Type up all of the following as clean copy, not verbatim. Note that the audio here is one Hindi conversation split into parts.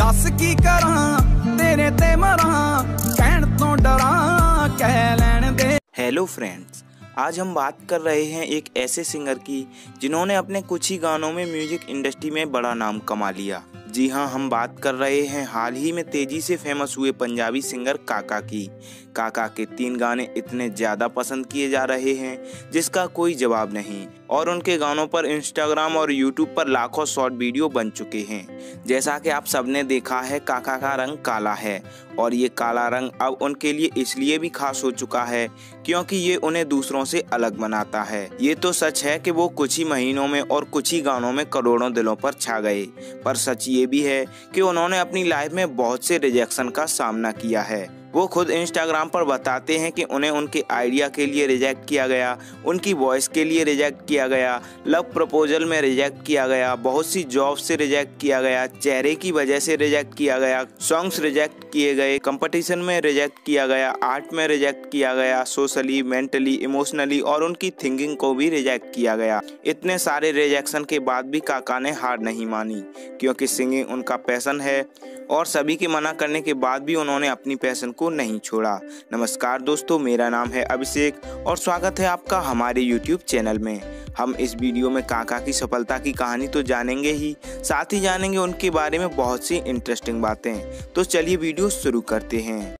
दस की करा तेरे ते मरा कहण तो डरा कह लैण दे। हेलो फ्रेंड्स, आज हम बात कर रहे हैं एक ऐसे सिंगर की जिन्होंने अपने कुछ ही गानों में म्यूजिक इंडस्ट्री में बड़ा नाम कमा लिया। जी हाँ, हम बात कर रहे हैं हाल ही में तेजी से फेमस हुए पंजाबी सिंगर काका की। काका के 3 गाने इतने ज़्यादा पसंद किए जा रहे हैं जिसका कोई जवाब नहीं, और उनके गानों पर इंस्टाग्राम और यूट्यूब पर लाखों शॉर्ट वीडियो बन चुके हैं। जैसा कि आप सबने देखा है, काका का रंग काला है, और ये काला रंग अब उनके लिए इसलिए भी खास हो चुका है क्योंकि ये उन्हें दूसरों से अलग बनाता है। ये तो सच है कि वो कुछ ही महीनों में और कुछ ही गानों में करोड़ों दिलों पर छा गए, पर सच ये भी है कि उन्होंने अपनी लाइफ में बहुत से रिजेक्शन का सामना किया है। वो खुद इंस्टाग्राम पर बताते हैं कि उन्हें उनके आइडिया के लिए रिजेक्ट किया गया, उनकी वॉइस के लिए रिजेक्ट किया गया, लव प्रपोजल में रिजेक्ट किया गया, बहुत सी जॉब से रिजेक्ट किया गया, चेहरे की वजह से रिजेक्ट किया गया, सॉन्ग्स रिजेक्ट किए गए, कंपटीशन में रिजेक्ट किया गया, आर्ट में रिजेक्ट किया गया, सोशली, मेंटली, इमोशनली और उनकी थिंकिंग को भी रिजेक्ट किया गया। इतने सारे रिजेक्शन के बाद भी काका ने हार नहीं मानी क्योंकि सिंगिंग उनका पैशन है, और सभी के मना करने के बाद भी उन्होंने अपनी पैशन को नहीं छोड़ा। नमस्कार दोस्तों, मेरा नाम है अभिषेक और स्वागत है आपका हमारे YouTube चैनल में। हम इस वीडियो में काका की सफलता की कहानी तो जानेंगे ही, साथ ही जानेंगे उनके बारे में बहुत सी इंटरेस्टिंग बातें। तो चलिए वीडियो शुरू करते हैं।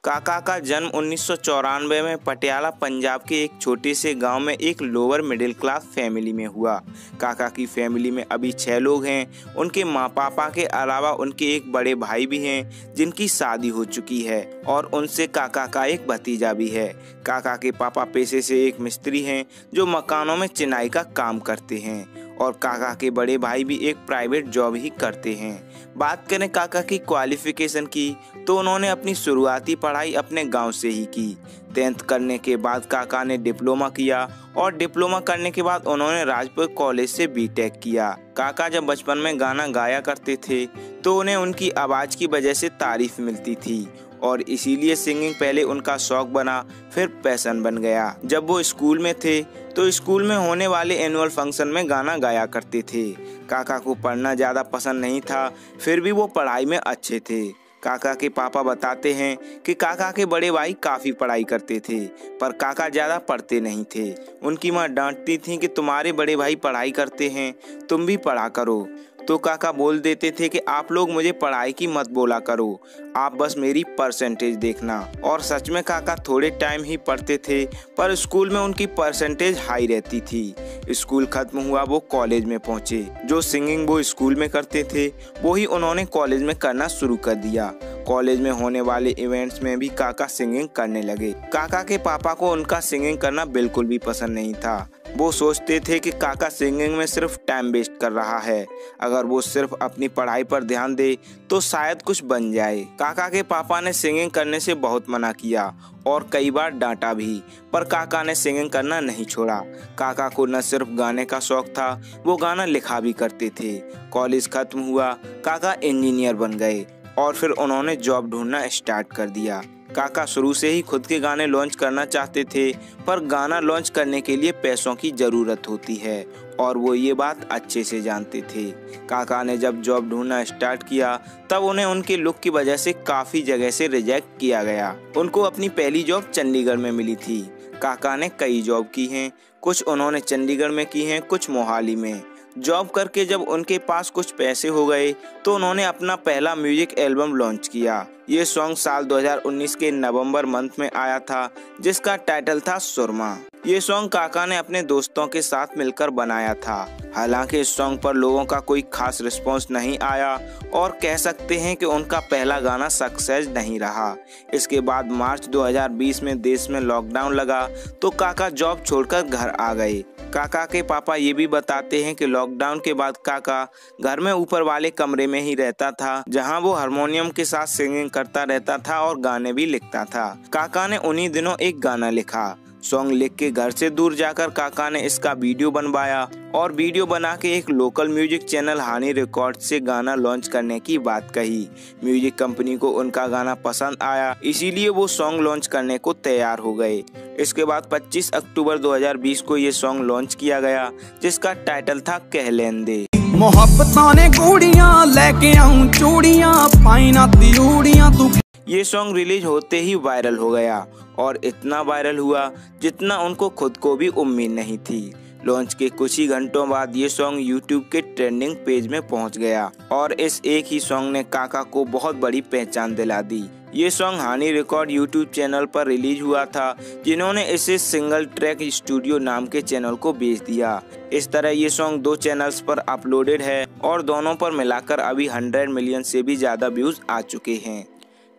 काका का जन्म 1994 में पटियाला पंजाब के एक छोटे से गांव में एक लोअर मिडिल क्लास फैमिली में हुआ। काका की फैमिली में अभी 6 लोग हैं। उनके माँ पापा के अलावा उनके एक बड़े भाई भी हैं जिनकी शादी हो चुकी है, और उनसे काका का एक भतीजा भी है। काका के पापा पेशे से एक मिस्त्री हैं जो मकानों में चिनाई का काम करते हैं, और काका के बड़े भाई भी एक प्राइवेट जॉब ही करते हैं। बात करें काका की क्वालिफिकेशन की, तो उन्होंने अपनी शुरुआती पढ़ाई अपने गांव से ही की। 10th करने के बाद काका ने डिप्लोमा किया, और डिप्लोमा करने के बाद उन्होंने राजपुर कॉलेज से बीटेक किया। काका जब बचपन में गाना गाया करते थे तो उन्हें उनकी आवाज़ की वजह से तारीफ मिलती थी, और इसीलिए सिंगिंग पहले उनका शौक बना, फिर पैशन बन गया। जब वो स्कूल में थे तो स्कूल में होने वाले एनुअल फंक्शन में गाना गाया करते थे। काका को पढ़ना ज़्यादा पसंद नहीं था, फिर भी वो पढ़ाई में अच्छे थे। काका के पापा बताते हैं कि काका के बड़े भाई काफ़ी पढ़ाई करते थे, पर काका ज़्यादा पढ़ते नहीं थे। उनकी माँ डांटती थी कि तुम्हारे बड़े भाई पढ़ाई करते हैं, तुम भी पढ़ा करो। तो काका बोल देते थे कि आप लोग मुझे पढ़ाई की मत बोला करो, आप बस मेरी परसेंटेज देखना। और सच में काका थोड़े टाइम ही पढ़ते थे, पर स्कूल में उनकी परसेंटेज हाई रहती थी। स्कूल खत्म हुआ, वो कॉलेज में पहुंचे। जो सिंगिंग वो स्कूल में करते थे वो ही उन्होंने कॉलेज में करना शुरू कर दिया। कॉलेज में होने वाले इवेंट्स में भी काका सिंगिंग करने लगे। काका के पापा को उनका सिंगिंग करना बिल्कुल भी पसंद नहीं था। वो सोचते थे कि काका सिंगिंग में सिर्फ टाइम वेस्ट कर रहा है, अगर वो सिर्फ अपनी पढ़ाई पर ध्यान दे तो शायद कुछ बन जाए। काका के पापा ने सिंगिंग करने से बहुत मना किया और कई बार डांटा भी, पर काका ने सिंगिंग करना नहीं छोड़ा। काका को न सिर्फ गाने का शौक था, वो गाना लिखा भी करते थे। कॉलेज खत्म हुआ, काका इंजीनियर बन गए, और फिर उन्होंने जॉब ढूंढना स्टार्ट कर दिया। काका शुरू से ही खुद के गाने लॉन्च करना चाहते थे, पर गाना लॉन्च करने के लिए पैसों की ज़रूरत होती है, और वो ये बात अच्छे से जानते थे। काका ने जब जॉब ढूंढना स्टार्ट किया तब उन्हें उनके लुक की वजह से काफ़ी जगह से रिजेक्ट किया गया। उनको अपनी पहली जॉब चंडीगढ़ में मिली थी। काका ने कई जॉब की हैं, कुछ उन्होंने चंडीगढ़ में की हैं, कुछ मोहाली में। जॉब करके जब उनके पास कुछ पैसे हो गए तो उन्होंने अपना पहला म्यूजिक एल्बम लॉन्च किया। ये सॉन्ग साल 2019 के नवंबर मंथ में आया था, जिसका टाइटल था सुरमा। ये सॉन्ग काका ने अपने दोस्तों के साथ मिलकर बनाया था। हालांकि इस सॉन्ग पर लोगों का कोई खास रिस्पॉन्स नहीं आया, और कह सकते हैं कि उनका पहला गाना सक्सेस नहीं रहा। इसके बाद मार्च 2020 में देश में लॉकडाउन लगा तो काका जॉब छोड़कर घर आ गए। काका के पापा ये भी बताते हैं कि लॉकडाउन के बाद काका घर में ऊपर वाले कमरे में ही रहता था, जहां वो हारमोनियम के साथ सिंगिंग करता रहता था और गाने भी लिखता था। काका ने उन्हीं दिनों एक गाना लिखा। सॉन्ग लिख के घर से दूर जाकर काका ने इसका वीडियो बनवाया, और वीडियो बना के एक लोकल म्यूजिक चैनल हानी रिकॉर्ड से गाना लॉन्च करने की बात कही। म्यूजिक कंपनी को उनका गाना पसंद आया, इसीलिए वो सॉन्ग लॉन्च करने को तैयार हो गए। इसके बाद 25 अक्टूबर 2020 को ये सॉन्ग लॉन्च किया गया, जिसका टाइटल था कह लैन दे। मोहब्बतां ने कूड़ियां लेके आऊं चूड़ियां पाई ना तिरूड़ियां तू। ये सॉन्ग रिलीज होते ही वायरल हो गया और इतना वायरल हुआ जितना उनको खुद को भी उम्मीद नहीं थी। लॉन्च के कुछ ही घंटों बाद ये सॉन्ग यूट्यूब के ट्रेंडिंग पेज में पहुंच गया और इस एक ही सॉन्ग ने काका को बहुत बड़ी पहचान दिला दी। ये सॉन्ग हानी रिकॉर्ड यूट्यूब चैनल पर रिलीज हुआ था, जिन्होंने इसे सिंगल ट्रैक स्टूडियो नाम के चैनल को बेच दिया। इस तरह ये सॉन्ग 2 चैनल्स पर अपलोडेड है और दोनों पर मिलाकर अभी 100 मिलियन से भी ज्यादा व्यूज आ चुके हैं।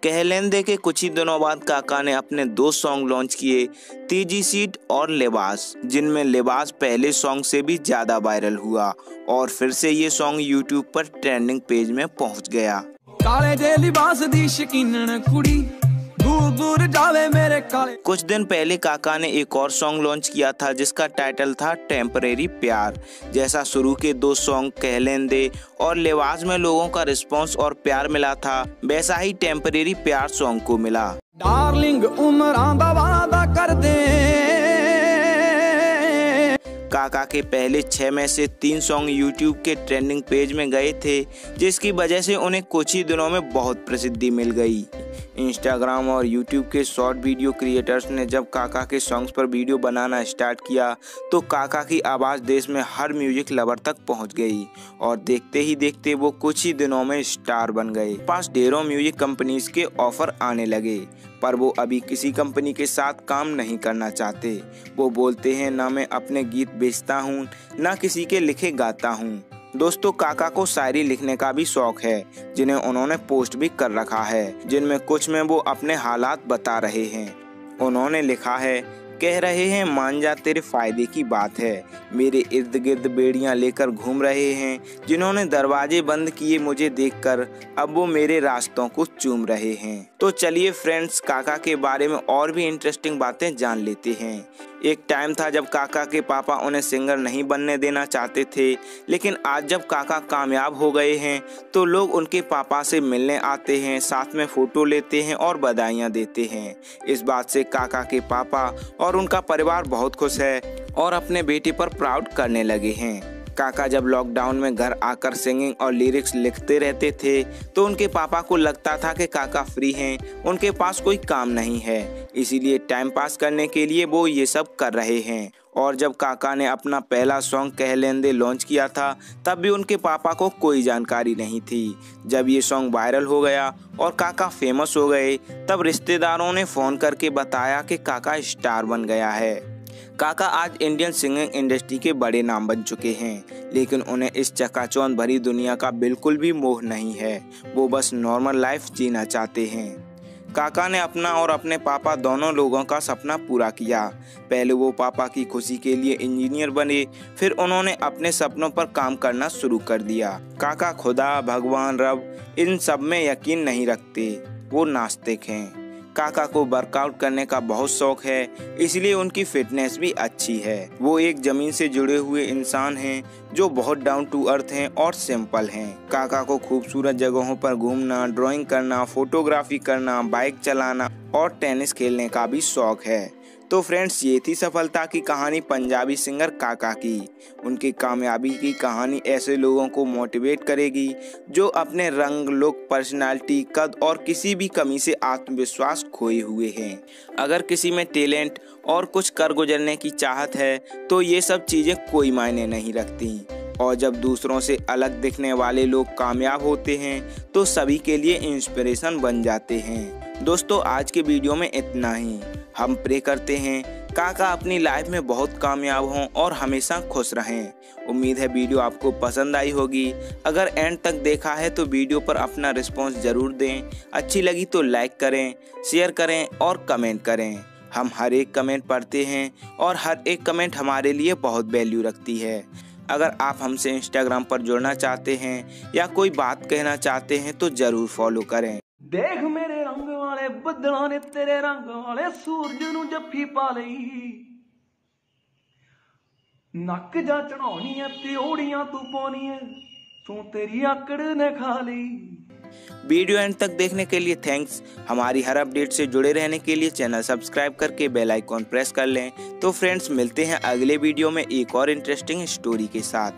कहलेंदे के कुछ ही दिनों बाद काका ने अपने 2 सॉन्ग लॉन्च किए, तीजी सीट और लिबास, जिनमें लिबास पहले सॉन्ग से भी ज्यादा वायरल हुआ और फिर से ये सॉन्ग यूट्यूब पर ट्रेंडिंग पेज में पहुंच गया। काले जे लिबास दी शकीनन कुड़ी दूर दूर जावे मेरे काले। कुछ दिन पहले काका ने एक और सॉन्ग लॉन्च किया था जिसका टाइटल था टेम्परेरी प्यार। जैसा शुरू के 2 सॉन्ग कहलेंदे और लिबास में लोगों का रिस्पांस और प्यार मिला था, वैसा ही टेम्परेरी प्यार सॉन्ग को मिला। डार्लिंग उमरां दा वादा कर दे। काका के पहले 6 में से 3 सॉन्ग यूट्यूब के ट्रेंडिंग पेज में गए थे, जिसकी वजह से उन्हें कुछ ही दिनों में बहुत प्रसिद्धि मिल गई। इंस्टाग्राम और यूट्यूब के शॉर्ट वीडियो क्रिएटर्स ने जब काका के सॉन्ग्स पर वीडियो बनाना स्टार्ट किया तो काका की आवाज़ देश में हर म्यूजिक लवर तक पहुंच गई और देखते ही देखते वो कुछ ही दिनों में स्टार बन गए। पास ढेरों म्यूजिक कंपनीज के ऑफर आने लगे, पर वो अभी किसी कंपनी के साथ काम नहीं करना चाहते। वो बोलते हैं ना मैं अपने गीत बेचता हूँ ना किसी के लिखे गाता हूँ। दोस्तों, काका को शायरी लिखने का भी शौक है, जिन्हें उन्होंने पोस्ट भी कर रखा है, जिनमें कुछ में वो अपने हालात बता रहे हैं। उन्होंने लिखा है, कह रहे हैं मान जा तेरे फायदे की बात है, मेरे इर्द गिर्द बेड़ियां लेकर घूम रहे हैं, जिन्होंने दरवाजे बंद किए मुझे देखकर अब वो मेरे रास्तों को चूम रहे हैं। तो चलिए फ्रेंड्स, काका के बारे में और भी इंटरेस्टिंग बातें जान लेते हैं। एक टाइम था जब काका के पापा उन्हें सिंगर नहीं बनने देना चाहते थे, लेकिन आज जब काका कामयाब हो गए हैं तो लोग उनके पापा से मिलने आते हैं, साथ में फोटो लेते हैं और बधाइयाँ देते हैं। इस बात से काका के पापा और उनका परिवार बहुत खुश है और अपने बेटे पर प्राउड करने लगे हैं। काका जब लॉकडाउन में घर आकर सिंगिंग और लिरिक्स लिखते रहते थे तो उनके पापा को लगता था कि काका फ्री हैं, उनके पास कोई काम नहीं है, इसीलिए टाइम पास करने के लिए वो ये सब कर रहे हैं। और जब काका ने अपना पहला सॉन्ग कहलेंदे लॉन्च किया था तब भी उनके पापा को कोई जानकारी नहीं थी। जब ये सॉन्ग वायरल हो गया और काका फेमस हो गए तब रिश्तेदारों ने फ़ोन करके बताया कि काका स्टार बन गया है। काका आज इंडियन सिंगिंग इंडस्ट्री के बड़े नाम बन चुके हैं, लेकिन उन्हें इस चकाचौंध भरी दुनिया का बिल्कुल भी मोह नहीं है। वो बस नॉर्मल लाइफ जीना चाहते हैं। काका ने अपना और अपने पापा दोनों लोगों का सपना पूरा किया। पहले वो पापा की खुशी के लिए इंजीनियर बने, फिर उन्होंने अपने सपनों पर काम करना शुरू कर दिया। काका खुदा, भगवान, रब इन सब में यकीन नहीं रखते, वो नास्तिक हैं। काका को वर्कआउट करने का बहुत शौक है, इसलिए उनकी फिटनेस भी अच्छी है। वो एक जमीन से जुड़े हुए इंसान हैं जो बहुत डाउन टू अर्थ हैं और सिंपल हैं। काका को खूबसूरत जगहों पर घूमना, ड्राइंग करना, फोटोग्राफी करना, बाइक चलाना और टेनिस खेलने का भी शौक है। तो फ्रेंड्स, ये थी सफलता की कहानी पंजाबी सिंगर काका की। उनकी कामयाबी की कहानी ऐसे लोगों को मोटिवेट करेगी जो अपने रंग, लुक, पर्सनालिटी, कद और किसी भी कमी से आत्मविश्वास खोए हुए हैं। अगर किसी में टैलेंट और कुछ कर गुजरने की चाहत है तो ये सब चीज़ें कोई मायने नहीं रखती। और जब दूसरों से अलग दिखने वाले लोग कामयाब होते हैं तो सभी के लिए इंस्पिरेशन बन जाते हैं। दोस्तों, आज के वीडियो में इतना ही। हम प्रे करते हैं काका अपनी लाइफ में बहुत कामयाब हों और हमेशा खुश रहें। उम्मीद है वीडियो आपको पसंद आई होगी। अगर एंड तक देखा है तो वीडियो पर अपना रिस्पॉन्स ज़रूर दें। अच्छी लगी तो लाइक करें, शेयर करें और कमेंट करें। हम हर एक कमेंट पढ़ते हैं और हर एक कमेंट हमारे लिए बहुत वैल्यू रखती है। अगर आप हमसे इंस्टाग्राम पर जुड़ना चाहते हैं या कोई बात कहना चाहते हैं तो ज़रूर फॉलो करें। देख मेरे रंग वाले बदलां ने तेरे रंग वाले सूरज नूं जफ्फी पा लई, नक जा चढ़ाउणी है त्योड़ियां तू पाउणी है, तू तेरी आकड़ ने खा ली। वीडियो एंड तक देखने के लिए थैंक्स। हमारी हर अपडेट से जुड़े रहने के लिए चैनल सब्सक्राइब करके बेल आइकॉन प्रेस कर लें। तो फ्रेंड्स, मिलते हैं अगले वीडियो में एक और इंटरेस्टिंग स्टोरी के साथ।